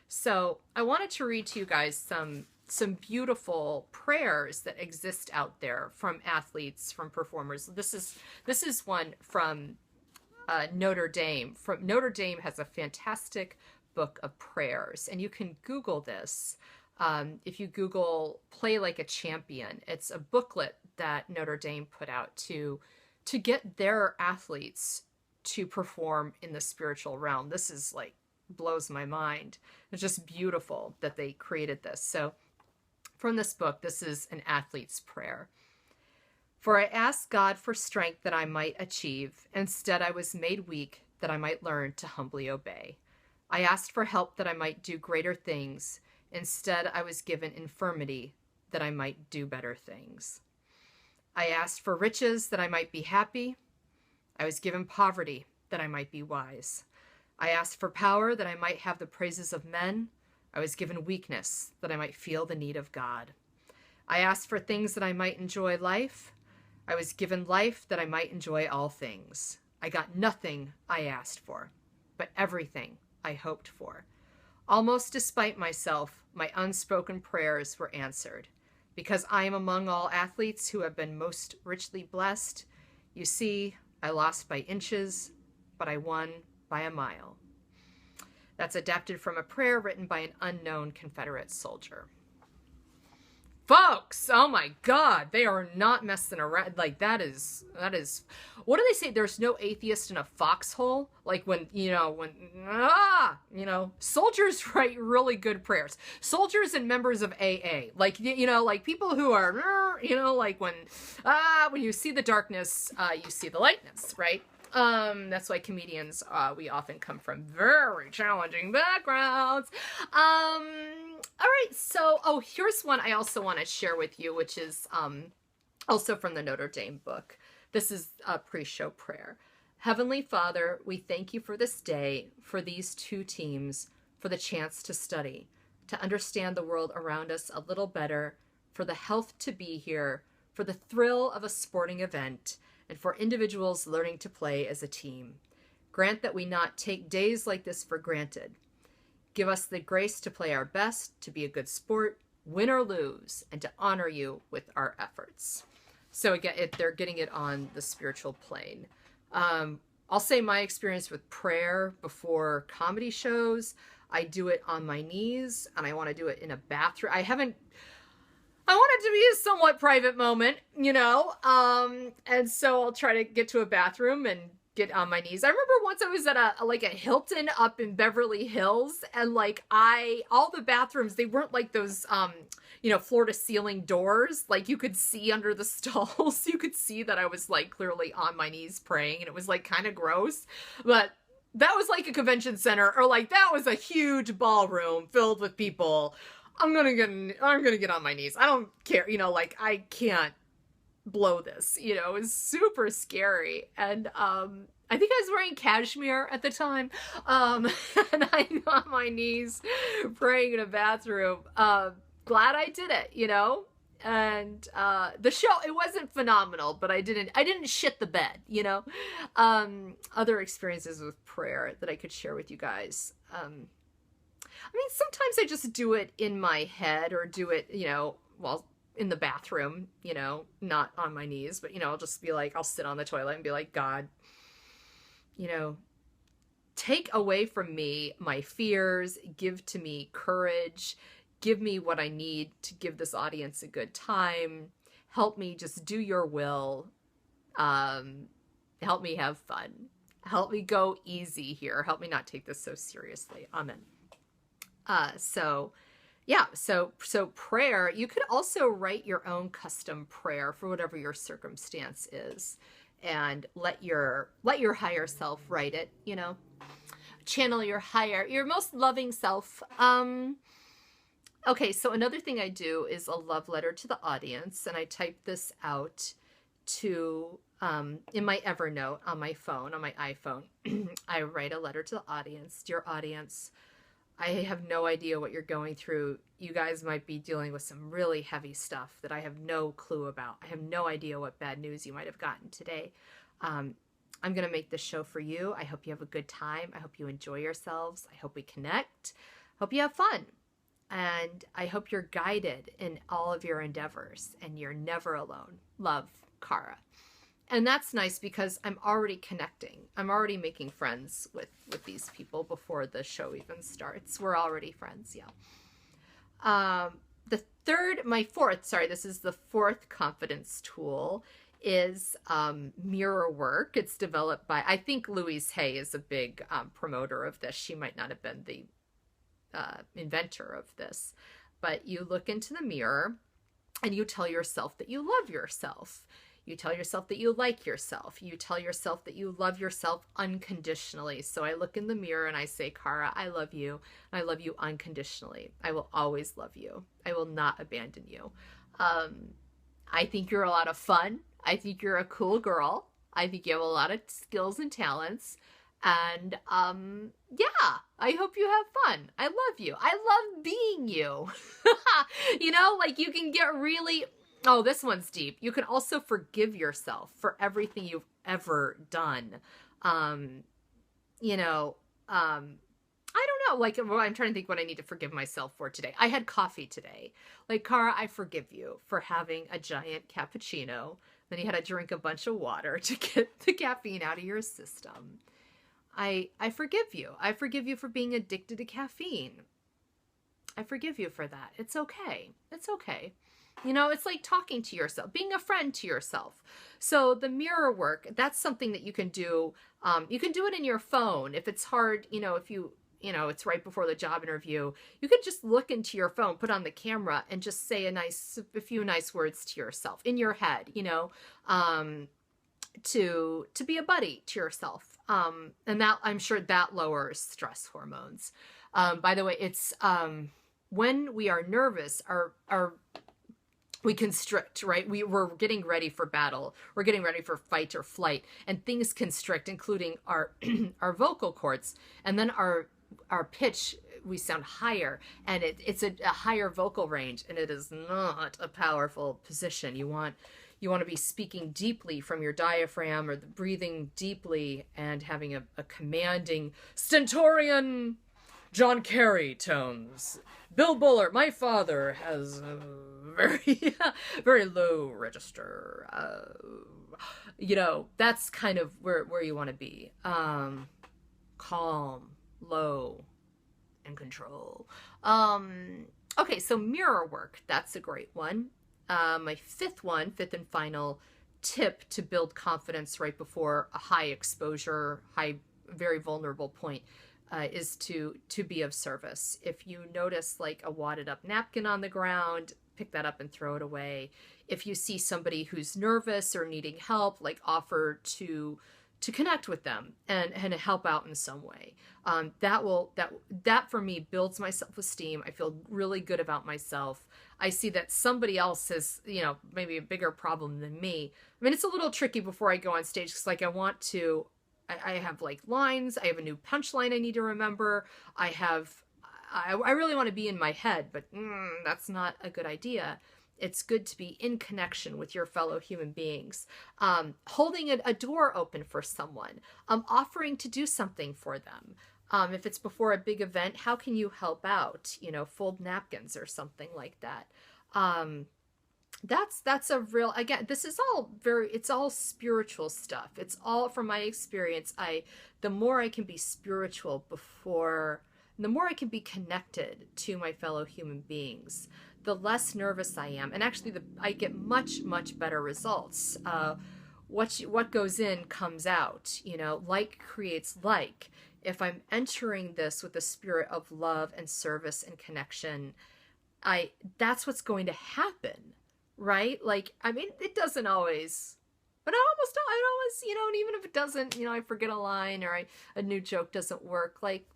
So I wanted to read to you guys some beautiful prayers that exist out there from athletes, from performers. This is one from Notre Dame. From Notre Dame has a fantastic book of prayers, and you can Google this. If you Google "Play Like a Champion," it's a booklet that Notre Dame put out to get their athletes to perform in the spiritual realm. This is like blows my mind. It's just beautiful that they created this. So from this book, this is an athlete's prayer. For I asked God for strength that I might achieve. Instead, I was made weak that I might learn to humbly obey. I asked for help that I might do greater things. Instead, I was given infirmity that I might do better things. I asked for riches that I might be happy. I was given poverty that I might be wise. I asked for power that I might have the praises of men. I was given weakness that I might feel the need of God. I asked for things that I might enjoy life. I was given life that I might enjoy all things. I got nothing I asked for, but everything I hoped for. Almost despite myself, my unspoken prayers were answered. Because I am among all athletes who have been most richly blessed, you see, I lost by inches, but I won by a mile. That's adapted from a prayer written by an unknown Confederate soldier. Folks, oh my God, they are not messing around. Like that is, what do they say? There's no atheist in a foxhole. Like when soldiers write really good prayers. Soldiers and members of AA, like, like people who are, like when you see the darkness, you see the lightness, right? That's why comedians, we often come from very challenging backgrounds. All right, so, here's one I also want to share with you, which is, also from the Notre Dame book. This is a pre-show prayer. Heavenly Father, we thank you for this day, for these two teams, for the chance to study, to understand the world around us a little better, for the health to be here, for the thrill of a sporting event, and for individuals learning to play as a team. Grant that we not take days like this for granted. Give us the grace to play our best, to be a good sport, win or lose, and to honor you with our efforts. So again, they're getting it on the spiritual plane. I'll say my experience with prayer before comedy shows, I do it on my knees, and I want to do it in a bathroom. I want it to be a somewhat private moment, and so I'll try to get to a bathroom and get on my knees. I remember once I was at a Hilton up in Beverly Hills, and all the bathrooms, they weren't like those, floor to ceiling doors. Like you could see under the stalls, you could see that I was clearly on my knees praying, and it was kind of gross, but that was like a convention center, or that was a huge ballroom filled with people. I'm gonna get on my knees. I don't care, I can't blow this, it's super scary. And I think I was wearing cashmere at the time, and I'm on my knees praying in a bathroom. Glad I did it, and the show, it wasn't phenomenal, but I didn't shit the bed, Other experiences with prayer that I could share with you guys. Sometimes I just do it in my head, or do it, while in the bathroom, not on my knees, but, I'll just be I'll sit on the toilet and be like, God, take away from me my fears, give to me courage, give me what I need to give this audience a good time, help me just do your will, help me have fun, help me go easy here, help me not take this so seriously. Amen. So prayer, you could also write your own custom prayer for whatever your circumstance is, and let your higher self write it, channel your most loving self. Okay, so another thing I do is a love letter to the audience, and I type this out to, in my Evernote on my phone, on my iPhone. I write a letter to the audience. Dear audience, I have no idea what you're going through. You guys might be dealing with some really heavy stuff that I have no clue about. I have no idea what bad news you might have gotten today. I'm going to make this show for you. I hope you have a good time. I hope you enjoy yourselves. I hope we connect. Hope you have fun. And I hope you're guided in all of your endeavors and you're never alone. Love, Kara. And that's nice because I'm already connecting. I'm already making friends with these people before the show even starts. We're already friends, yeah. This is the fourth confidence tool is mirror work. It's developed by, I think Louise Hay is a big promoter of this. She might not have been the inventor of this, but you look into the mirror and you tell yourself that you love yourself. You tell yourself that you like yourself. You tell yourself that you love yourself unconditionally. So I look in the mirror and I say, Kara, I love you. And I love you unconditionally. I will always love you. I will not abandon you. I think you're a lot of fun. I think you're a cool girl. I think you have a lot of skills and talents. And yeah, I hope you have fun. I love you. I love being you. You know, like you can get really... Oh, this one's deep. You can also forgive yourself for everything you've ever done. You know, I don't know. Like, well, I'm trying to think what I need to forgive myself for today. I had coffee today. Like, Kara, I forgive you for having a giant cappuccino. Then you had to drink a bunch of water to get the caffeine out of your system. I forgive you. I forgive you for being addicted to caffeine. I forgive you for that. It's okay. It's okay. You know, it's like talking to yourself, being a friend to yourself. So the mirror work, that's something that you can do. You can do it in your phone. If it's hard, you know, if you know, it's right before the job interview, you could just look into your phone, put on the camera and just say a few nice words to yourself in your head, you know, to be a buddy to yourself. And that, I'm sure that lowers stress hormones. By the way, it's, when we are nervous, we constrict, right? We're getting ready for battle. We're getting ready for fight or flight, and things constrict, including our our vocal cords, and then our pitch. We sound higher, and it's a higher vocal range, and it is not a powerful position. You want to be speaking deeply from your diaphragm or breathing deeply and having a commanding stentorian John Kerry tones. Bill Buller, my father, has a very, very low register. You know, that's kind of where you want to be. Calm, low, and control. Okay, so mirror work. That's a great one. My fifth and final tip to build confidence right before a high exposure, very vulnerable point is to be of service. If you notice like a wadded up napkin on the ground, pick that up and throw it away. If you see somebody who's nervous or needing help, like offer to connect with them and help out in some way. That for me builds my self-esteem. I feel really good about myself. I see that somebody else has, you know, maybe a bigger problem than me. I mean, it's a little tricky before I go on stage because like I have like lines. I have a new punchline I need to remember. I really want to be in my head, but that's not a good idea. It's good to be in connection with your fellow human beings. Holding a door open for someone. Offering to do something for them. If it's before a big event, how can you help out? You know, fold napkins or something like that. That's a real, again, this is all it's all spiritual stuff. It's all from my experience. The more I can be spiritual the more I can be connected to my fellow human beings, the less nervous I am. And actually I get much, much better results. What goes in comes out, you know, like creates like. If I'm entering this with a spirit of love and service and connection, that's what's going to happen. Right? Like, I mean, it doesn't always, but it always, you know, and even if it doesn't, you know, I forget a line or a new joke doesn't work, like,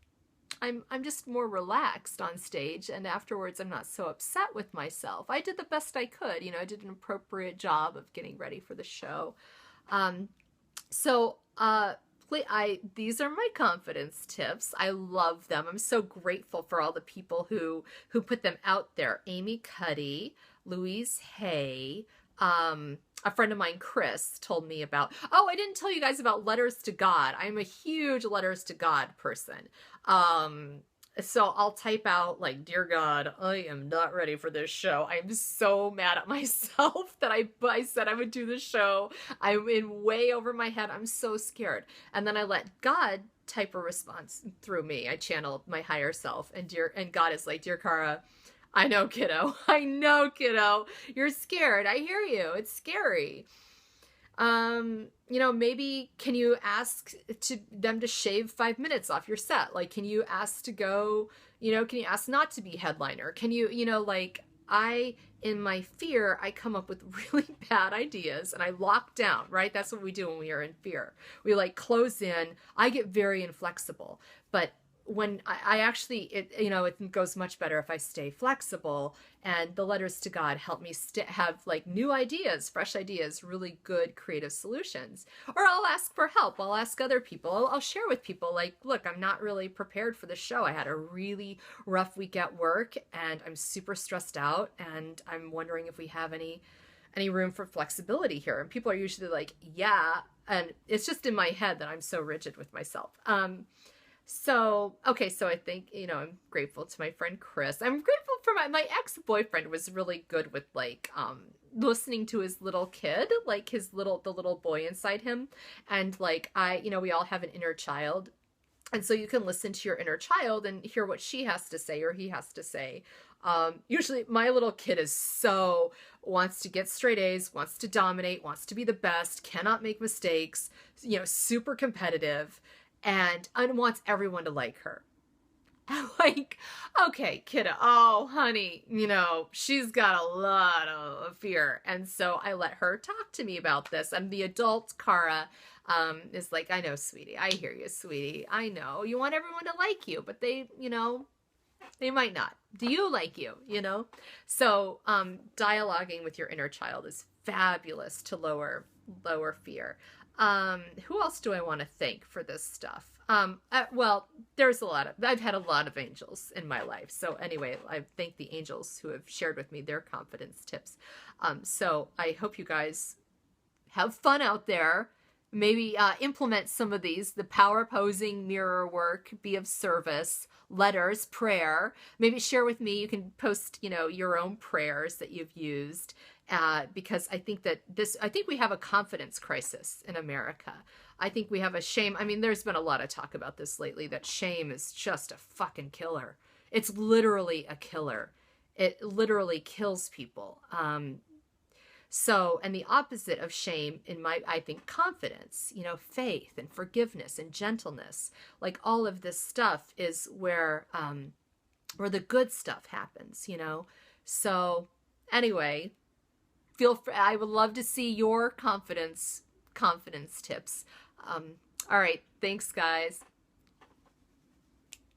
I'm just more relaxed on stage, and afterwards I'm not so upset with myself. I did the best I could, you know, I did an appropriate job of getting ready for the show. These are my confidence tips. I love them. I'm so grateful for all the people who put them out there. Amy Cuddy, Louise Hay, a friend of mine, Chris, told me about, I didn't tell you guys about Letters to God. I'm a huge Letters to God person. So I'll type out like, "Dear God, I am not ready for this show. I'm so mad at myself that I said I would do the show. I'm in way over my head. I'm so scared." And then I let God type a response through me. I channel my higher self, and God is like, "Dear Cara, I know, kiddo. I know, kiddo. You're scared. I hear you. It's scary. Maybe can you ask them to shave 5 minutes off your set? Like, can you ask to go, can you ask not to be headliner? Can you, in my fear, I come up with really bad ideas and I lock down, right? That's what we do when we are in fear. We like close in. I get very inflexible, but when I actually, it goes much better if I stay flexible, and the letters to God help me have like new ideas, fresh ideas, really good creative solutions. Or I'll ask for help. I'll ask other people. I'll share with people like, look, I'm not really prepared for the show. I had a really rough week at work and I'm super stressed out, and I'm wondering if we have any room for flexibility here. And people are usually like, yeah. And it's just in my head that I'm so rigid with myself. So I think, I'm grateful to my friend Chris. I'm grateful for my ex-boyfriend was really good with like, listening to his little kid, like the little boy inside him. And like, we all have an inner child. And so you can listen to your inner child and hear what she has to say or he has to say. Usually my little kid wants to get straight A's, wants to dominate, wants to be the best, cannot make mistakes, super competitive, and wants everyone to like her. Like, okay, kiddo, oh, honey, she's got a lot of fear. And so I let her talk to me about this. And the adult Cara is like, I know, sweetie. I hear you, sweetie. I know. You want everyone to like you, but they might not. Do you like you, So dialoguing with your inner child is fabulous to lower fear. Who else do I want to thank for this stuff? Well, I've had a lot of angels in my life. So anyway, I thank the angels who have shared with me their confidence tips. So I hope you guys have fun out there. Maybe implement some of these: the power posing, mirror work, be of service, letters, prayer. Maybe share with me. You can post, your own prayers that you've used. Because I think we have a confidence crisis in America. I think we have a shame. I mean, there's been a lot of talk about this lately, that shame is just a fucking killer. It's literally a killer. It literally kills people. And the opposite of shame I think confidence, faith and forgiveness and gentleness, like all of this stuff is where the good stuff happens, So anyway, I would love to see your confidence tips. All right. Thanks, guys.